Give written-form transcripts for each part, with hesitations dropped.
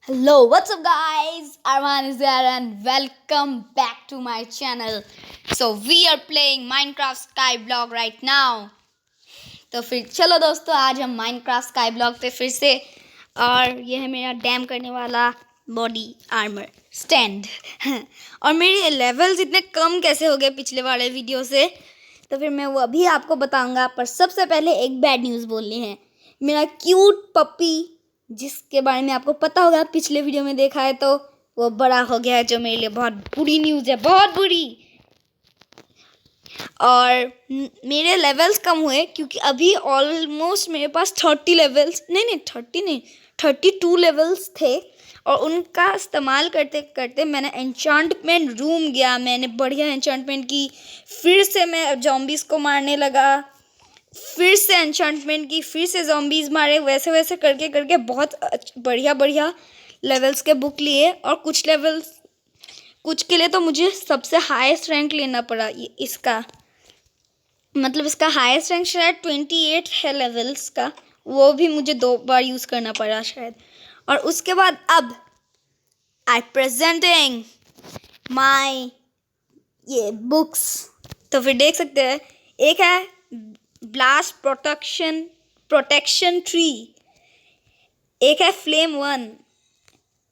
Hello, what's up, guys? Arman is here, and welcome back to my channel. So, we are playing Minecraft Skyblock right now. तो फिर चलो दोस्तों, आज हम Minecraft Skyblock पे फिर से, और ये है मेरा डैम करने वाला बॉडी आर्मर स्टैंड। और मेरे लेवल्स इतने कम कैसे हो गए पिछले वाले वीडियो से, तो फिर मैं वो अभी आपको बताऊंगा। पर सबसे पहले एक बैड न्यूज़ बोलनी है। मेरा क्यूट पप्पी, जिसके बारे में आपको पता होगा, पिछले वीडियो में देखा है, तो वो बड़ा हो गया है, जो मेरे लिए बहुत बुरी न्यूज़ है, बहुत बुरी। और मेरे लेवल्स कम हुए क्योंकि अभी ऑलमोस्ट मेरे पास 30 लेवल्स नहीं 32 लेवल्स थे, और उनका इस्तेमाल करते करते मैंने एन्चांटमेंट रूम गया, मैंने बढ़िया एन्चांटमेंट की, फिर से मैं जॉम्बीज़ को मारने लगा, फिर से एन्चांटमेंट की, फिर से जॉम्बीज़ मारे, वैसे वैसे करके करके बहुत बढ़िया बढ़िया लेवल्स के बुक लिए। और कुछ के लिए तो मुझे सबसे हाईएस्ट रैंक लेना पड़ा। इसका मतलब इसका हाईएस्ट रैंक शायद 28 है लेवल्स का, वो भी मुझे 2 बार यूज़ करना पड़ा शायद। और उसके बाद अब आई प्रेजेंटिंग माई ये बुक्स। तो फिर देख सकते हैं, एक है ब्लास्ट प्रोटेक्शन 3, एक है फ्लेम 1,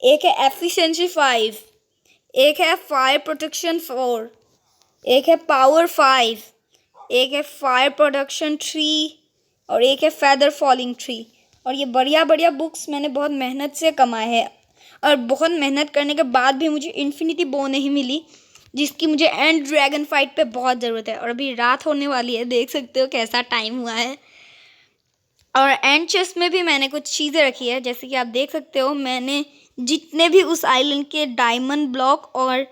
एक है एफिशिएंसी 5, एक है फायर प्रोटेक्शन 4, एक है पावर 5, एक है फायर प्रोडक्शन 3, और एक है फेदर फॉलिंग 3। और ये बढ़िया बढ़िया बुक्स मैंने बहुत मेहनत से कमाए हैं, और बहुत मेहनत करने के बाद भी मुझे इन्फिनिटी बो नहीं मिली, जिसकी मुझे एंड ड्रैगन फाइट पे बहुत ज़रूरत है। और अभी रात होने वाली है, देख सकते हो कैसा टाइम हुआ है। और एंड चेस्ट में भी मैंने कुछ चीज़ें रखी है, जैसे कि आप देख सकते हो, मैंने जितने भी उस आइलैंड के डायमंड ब्लॉक और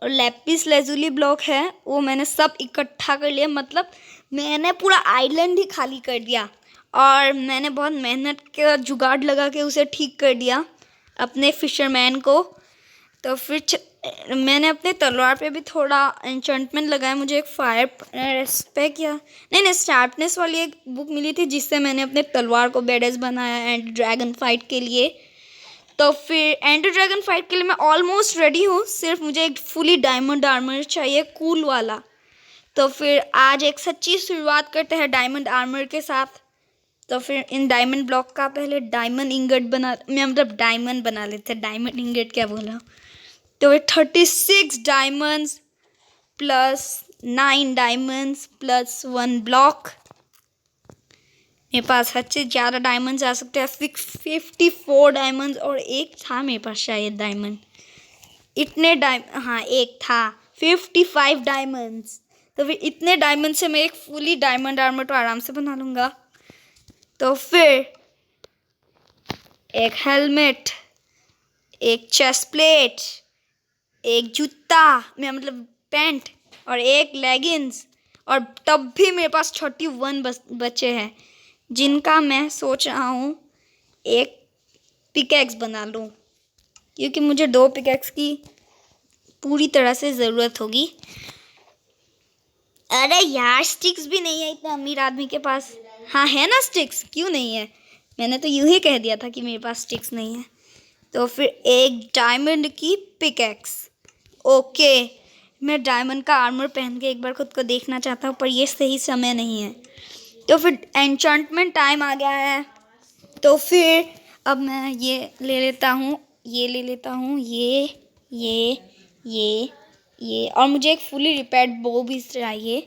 लैपिस लेजुली ब्लॉक है, वो मैंने सब इकट्ठा कर लिया। मतलब मैंने पूरा आइलैंड ही खाली कर दिया, और मैंने बहुत मेहनत का जुगाड़ लगा के उसे ठीक कर दिया अपने फिशरमैन को। तो फिर मैंने अपने तलवार पे भी थोड़ा एन्चेंटमेंट लगाया। मुझे एक फायर रेस्पेक्ट या नहीं शार्पनेस वाली एक बुक मिली थी, जिससे मैंने अपने तलवार को बेडेस बनाया एंड ड्रैगन फाइट के लिए। तो फिर एंड ड्रैगन फाइट के लिए मैं ऑलमोस्ट रेडी हूँ, सिर्फ मुझे एक फुली डायमंड आर्मर चाहिए, कूल वाला। तो फिर आज एक सच्ची शुरुआत करते हैं डायमंड आर्मर के साथ। तो फिर इन डायमंड ब्लॉक का पहले डायमंड इंगट मतलब डायमंड बना लेते हैं, डायमंड इंगट क्या बोला। तो फिर 36 diamonds plus 9 diamonds plus 1 block. मेरे पास हद से ज़्यादा डायमंड्स आ सकते हैं, 54 डायमंड्स, और एक था मेरे पास शायद डायमंड, इतने हाँ एक था, 55 डायमंड्स। तो फिर इतने डायमंड से मैं एक फुली डायमंड आर्मर तो आराम से बना लूँगा। तो फिर एक हेलमेट, एक चेस्ट प्लेट, एक जूता मतलब पैंट, और एक लेगिंग्स। और तब भी मेरे पास 31 बचे हैं, जिनका मैं सोच रहा हूँ एक पिकैक्स बना लूँ, क्योंकि मुझे 2 पिकैक्स की पूरी तरह से ज़रूरत होगी। अरे यार, स्टिक्स भी नहीं है इतने अमीर आदमी के पास। हाँ है ना स्टिक्स, क्यों नहीं है, मैंने तो यूँ ही कह दिया था कि मेरे पास स्टिक्स नहीं है। तो फिर एक डायमंड की पिकैक्स। ओके, मैं डायमंड का आर्मर पहन के एक बार खुद को देखना चाहता हूँ, पर ये सही समय नहीं है। तो फिर एन्चेंटमेंट टाइम आ गया है। तो फिर अब मैं ये ले लेता हूँ, ये, और मुझे एक फुली रिपेयर्ड बो भी चाहिए।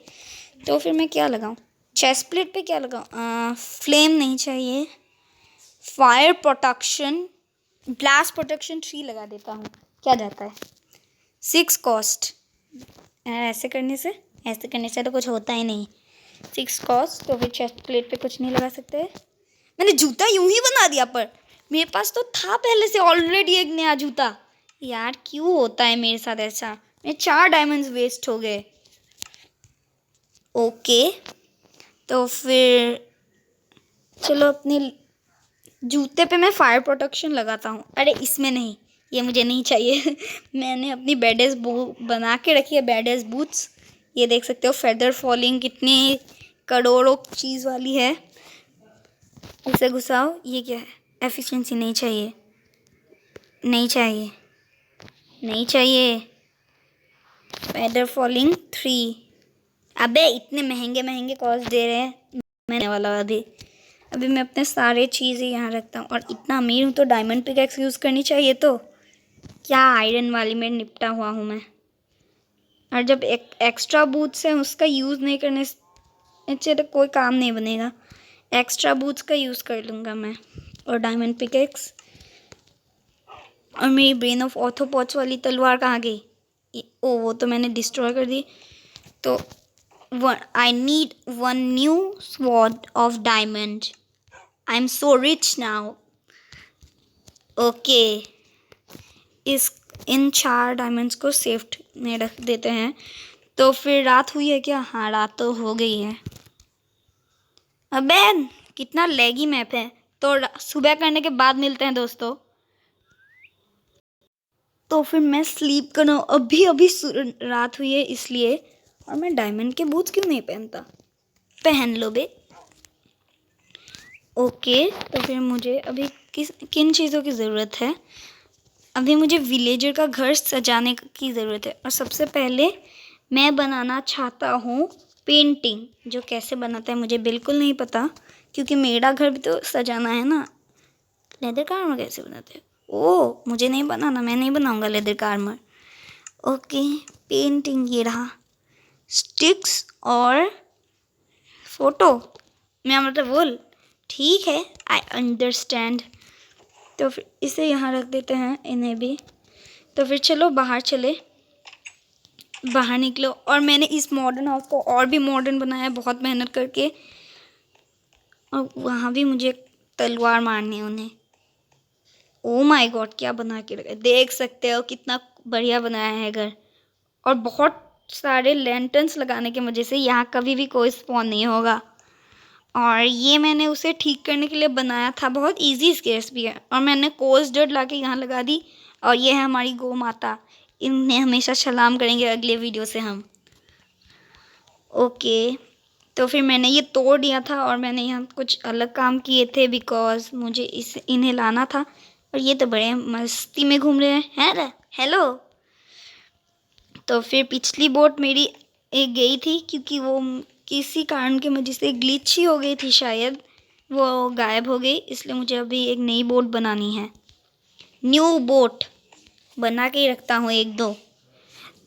तो फिर मैं क्या लगाऊँ, चेस्ट प्लेट पे क्या लगाऊँ, फ्लेम नहीं चाहिए, फायर प्रोटेक्शन ब्लास्ट प्रोटेक्शन 3 लगा देता हूँ, क्या जाता है, 6 कॉस्ट। ऐसे करने से तो कुछ होता ही नहीं, 6 कॉस्ट। तो फिर चेस्ट प्लेट पे कुछ नहीं लगा सकते। मैंने जूता यूं ही बना दिया, पर मेरे पास तो था पहले से ऑलरेडी एक नया जूता। यार क्यों होता है मेरे साथ ऐसा, मेरे 4 डायमंड्स वेस्ट हो गए। ओके, तो फिर चलो अपने जूते पे मैं फायर प्रोटेक्शन लगाता हूँ। अरे इसमें नहीं, ये मुझे नहीं चाहिए। मैंने अपनी बेडेस बना के रखी है, बेडेस बूट्स। ये देख सकते हो, फेदर फॉलिंग कितनी करोड़ों चीज़ वाली है। इसे घुसाओ, ये क्या है, एफिशिएंसी नहीं चाहिए, नहीं चाहिए, नहीं चाहिए। Feather falling 3। अबे इतने महंगे महंगे कॉस्ट दे रहे हैं, मैंने वाला अभी मैं अपने सारे चीज़ें यहाँ रखता हूँ। और इतना अमीर हूँ तो डायमंड पिकैक्स यूज़ करनी चाहिए। तो क्या आयरन वाली में निपटा हुआ हूँ मैं। और जब एक एक्स्ट्रा बूट्स है उसका यूज़ नहीं करने से तो कोई काम नहीं बनेगा। एक्स्ट्रा बूट्स का यूज़ कर लूँगा मैं। और डायमंड पिकैक्स। और मेरी ब्रेन ऑफ ऑर्थोपॉड्स वाली तलवार कहाँ गई? ओ वो तो मैंने डिस्ट्रॉय कर दी। तो I need one new sword of diamond. I'm so rich now. Okay. In 4 diamonds को सेफ्ट में रख देते हैं। तो फिर रात हुई है क्या? हाँ रात तो हो गई है। अबे कितना लैगी मैप है। तो सुबह करने के बाद मिलते हैं दोस्तों। तो फिर मैं स्लीप कर रहा हूँ। अभी अभी रात हुई है इसलिए। और मैं डायमंड के बूट्स क्यों नहीं पहनता? पहन लो बे। ओके तो फिर मुझे अभी किन चीज़ों की ज़रूरत है? अभी मुझे विलेजर का घर सजाने की ज़रूरत है। और सबसे पहले मैं बनाना चाहता हूँ पेंटिंग। जो कैसे बनाता है मुझे बिल्कुल नहीं पता, क्योंकि मेरा घर भी तो सजाना है ना। लेदर का आर्मर कैसे बनाते हैं? ओह मुझे नहीं बनाना, मैं नहीं बनाऊँगा लेदर का आर्मर। ओके पेंटिंग ये रहा। स्टिक्स और फोटो मैं मतलब बोल ठीक है, आई अंडरस्टैंड। तो फिर इसे यहाँ रख देते हैं, इन्हें भी। तो फिर चलो बाहर चले, बाहर निकलो। और मैंने इस मॉडर्न हाउस को और भी मॉडर्न बनाया है बहुत मेहनत करके। और वहाँ भी मुझे तलवार मारनी है उन्हें। ओ माय गॉड क्या बना के रखा है, देख सकते हो कितना बढ़िया बनाया है घर। और बहुत सारे लैंटर्न्स लगाने की वजह से यहाँ कभी भी कोई स्पॉन नहीं होगा। और ये मैंने उसे ठीक करने के लिए बनाया था, बहुत इजी स्केर्स भी है। और मैंने कोल्स डर्ट ला के यहाँ लगा दी। और ये है हमारी गौ माता, इन्हें हमेशा सलाम करेंगे अगले वीडियो से हम। ओके तो फिर मैंने ये तोड़ दिया था और मैंने यहाँ कुछ अलग काम किए थे बिकॉज मुझे इन्हें लाना था। और ये तो बड़े मस्ती में घूम रहे हैं हेलो। तो फिर पिछली बोट मेरी एक गई थी, क्योंकि वो किसी कारण की वजह से ग्लिच ही हो गई थी शायद, वो गायब हो गई। इसलिए मुझे अभी एक नई बोट बनानी है। न्यू बोट बना के ही रखता हूँ एक दो।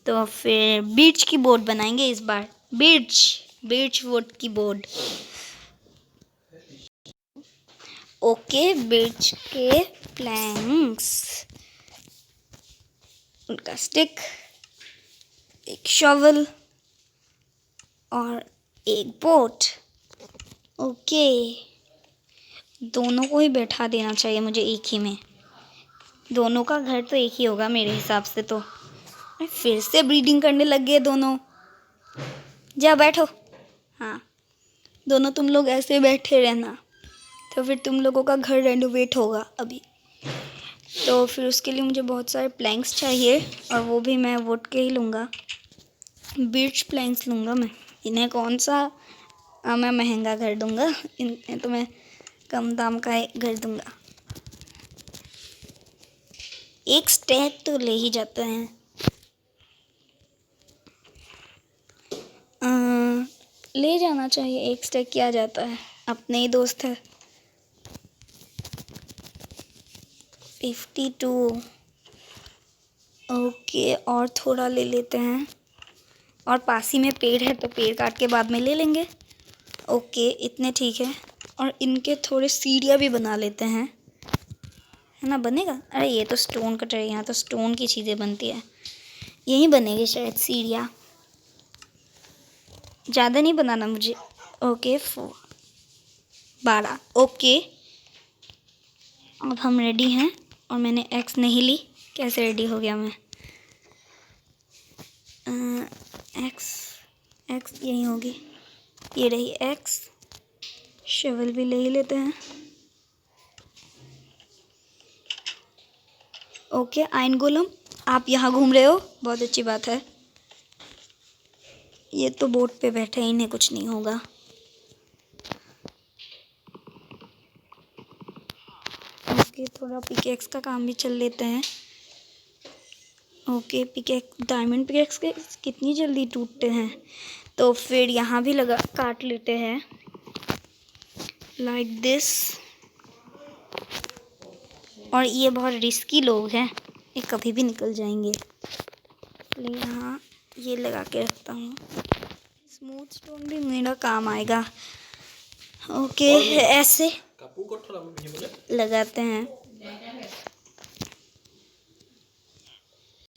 तो फिर बीच की बोट बनाएंगे इस बार। बीच वुड की बोट। ओके बीच के प्लैंक्स, उनका स्टिक, एक शॉवल और एक बोट। ओके दोनों को ही बैठा देना चाहिए मुझे एक ही में। दोनों का घर तो एक ही होगा मेरे हिसाब से। तो फिर से ब्रीडिंग करने लग गए दोनों। जा बैठो। हाँ दोनों तुम लोग ऐसे बैठे रहना। तो फिर तुम लोगों का घर रेनोवेट होगा अभी। तो फिर उसके लिए मुझे बहुत सारे प्लैंक्स चाहिए और वो भी मैं वुड के ही लूँगा। बीच प्लैंक्स लूँगा मैं। इन्हें कौन सा मैं महंगा घर दूँगा, इन्हें तो मैं कम दाम का घर दूँगा। एक स्टैक तो ले ही जाता है। ले जाना चाहिए, एक स्टैक किया जाता है, अपने ही दोस्त है। 52 ओके और थोड़ा ले लेते हैं। और पास ही में पेड़ है तो पेड़ काट के बाद में ले लेंगे। ओके इतने ठीक है। और इनके थोड़े सीढ़ियाँ भी बना लेते हैं, है ना? बनेगा। अरे ये तो स्टोन कटर है, यहाँ तो स्टोन की चीज़ें बनती है, यहीं बनेगी शायद सीढ़ियाँ। ज़्यादा नहीं बनाना मुझे। ओके 12 ओके अब हम रेडी हैं। और मैंने एक्स नहीं ली, कैसे रेडी हो गया मैं? एक्स यहीं होगी, ये रही एक्स। शवल भी ले ही लेते हैं। ओके आयन गोलम आप यहाँ घूम रहे हो, बहुत अच्छी बात है। ये तो बोट पे बैठे, इन्हें कुछ नहीं होगा। ओके थोड़ा पिकेक्स का काम भी चल लेते हैं। ओके, पिकेक्स, डायमंड पिकेक्स के कितनी जल्दी टूटते हैं। तो फिर यहाँ भी लगा काट लेते हैं लाइक दिस। और ये बहुत रिस्की लोग हैं, ये कभी भी निकल जाएंगे, इसलिए यहाँ ये लगा के रखता हूँ। स्मूथ स्टोन भी मेरा काम आएगा। ओके, ऐसे लगाते हैं।